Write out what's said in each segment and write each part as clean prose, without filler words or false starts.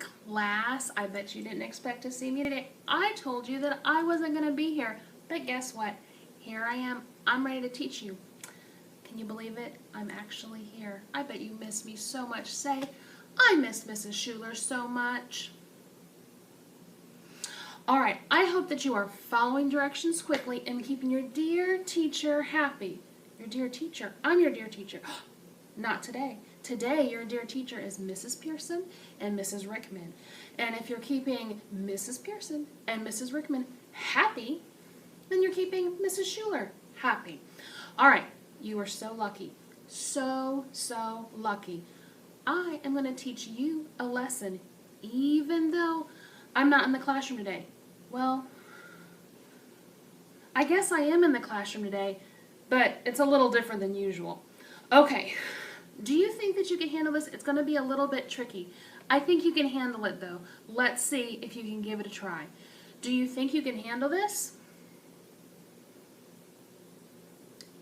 Class, I bet you didn't expect to see me today. I told you that I wasn't going to be here, but guess what? Here I am. I'm ready to teach you. Can you believe it? I'm actually here. I bet you miss me so much. Say, I miss Mrs. Schuler so much. All right, I hope that you are following directions quickly and keeping your dear teacher happy. Your dear teacher. I'm your dear teacher. Not today. Today, your dear teacher is Mrs. Pearson and Mrs. Rickman. And if you're keeping Mrs. Pearson and Mrs. Rickman happy, then you're keeping Mrs. Schuler happy. All right, you are so lucky. So lucky. I am going to teach you a lesson, even though I'm not in the classroom today. Well, I guess I am in the classroom today, but it's a little different than usual. Okay. Do you think that you can handle this? It's going to be a little bit tricky. I think you can handle it, though. Let's see if you can give it a try. Do you think you can handle this?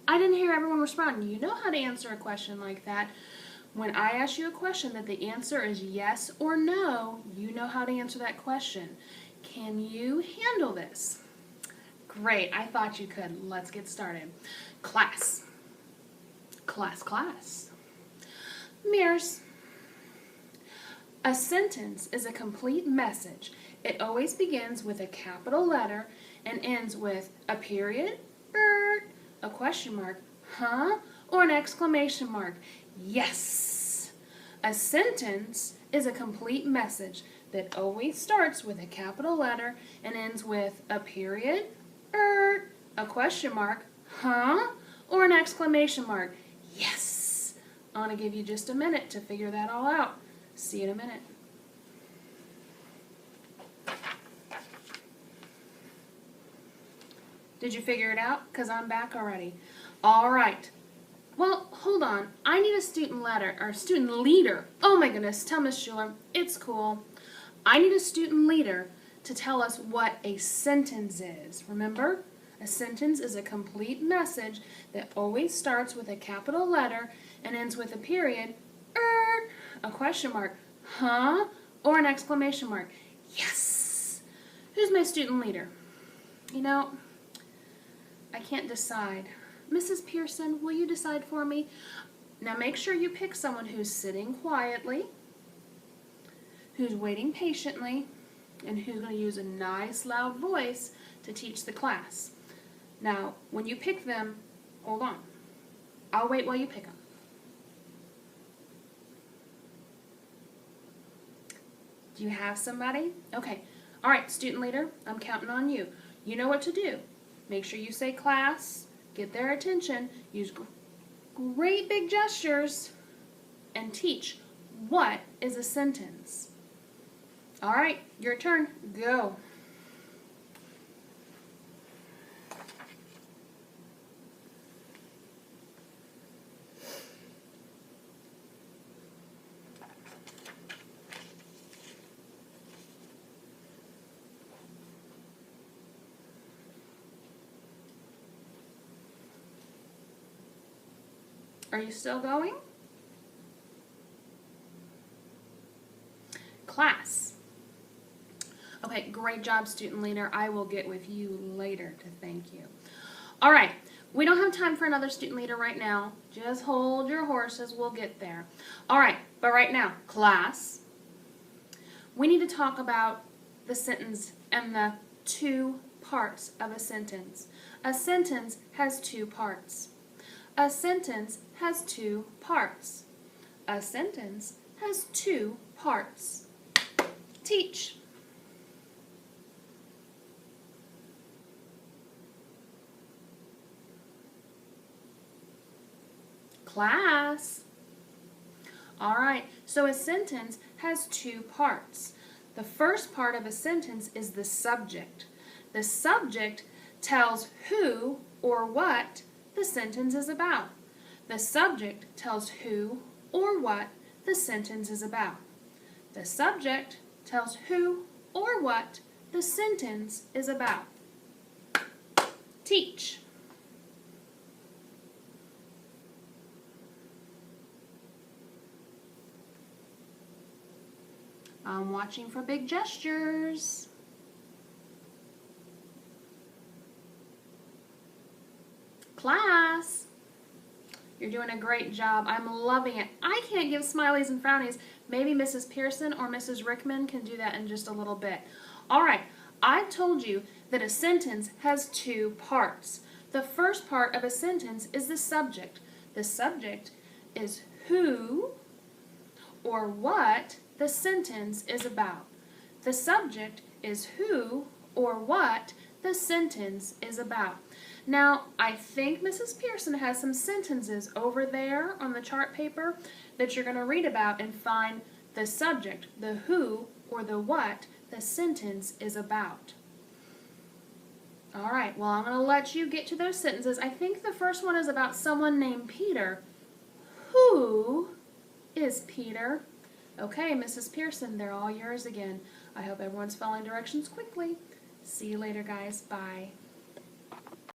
I didn't hear everyone respond. You know how to answer a question like that. When I ask you a question that the answer is yes or no, you know how to answer that question. Can you handle this? Great. I thought you could. Let's get started. Class. Class. Mirrors. A sentence is a complete message. It always begins with a capital letter and ends with a period, a question mark, or an exclamation mark. Yes! A sentence is a complete message that always starts with a capital letter and ends with a period, a question mark, or an exclamation mark. Yes! I'm going to give you just a minute to figure that all out. See you in a minute. Did you figure it out? Because I'm back already. All right. Well, hold on. I need a student leader. Oh my goodness. Tell Miss Schuler. It's cool. I need a student leader to tell us what a sentence is. Remember? A sentence is a complete message that always starts with a capital letter and ends with a period, a question mark, or an exclamation mark. Yes! Who's my student leader? You know, I can't decide. Mrs. Pearson, will you decide for me? Now make sure you pick someone who's sitting quietly, who's waiting patiently, and who's going to use a nice loud voice to teach the class. Now, when you pick them, hold on. I'll wait while you pick them. Do you have somebody? Okay. All right, student leader, I'm counting on you. You know what to do. Make sure you say class, get their attention, use great big gestures, and teach what is a sentence. All right, your turn. Go. Are you still going? Class. Okay, great job, student leader. I will get with you later to thank you. All right, we don't have time for another student leader right now. Just hold your horses. We'll get there. All right, but right now, class, we need to talk about the sentence and the two parts of a sentence. A sentence has two parts. A sentence has two parts. A sentence has two parts. Teach. Class. All right, so a sentence has two parts. The first part of a sentence is the subject. The subject tells who or what the sentence is about. The subject tells who or what the sentence is about. The subject tells who or what the sentence is about. Teach. I'm watching for big gestures. Class, you're doing a great job. I'm loving it. I can't give smileys and frownies. Maybe Mrs. Pearson or Mrs. Rickman can do that in just a little bit. All right, I told you that a sentence has two parts. The first part of a sentence is the subject. The subject is who or what the sentence is about. The subject is who or what the sentence is about. Now, I think Mrs. Pearson has some sentences over there on the chart paper that you're going to read about and find the subject, the who or the what the sentence is about. All right, well, I'm going to let you get to those sentences. I think the first one is about someone named Peter. Who is Peter? Okay, Mrs. Pearson, they're all yours again. I hope everyone's following directions quickly. See you later, guys. Bye.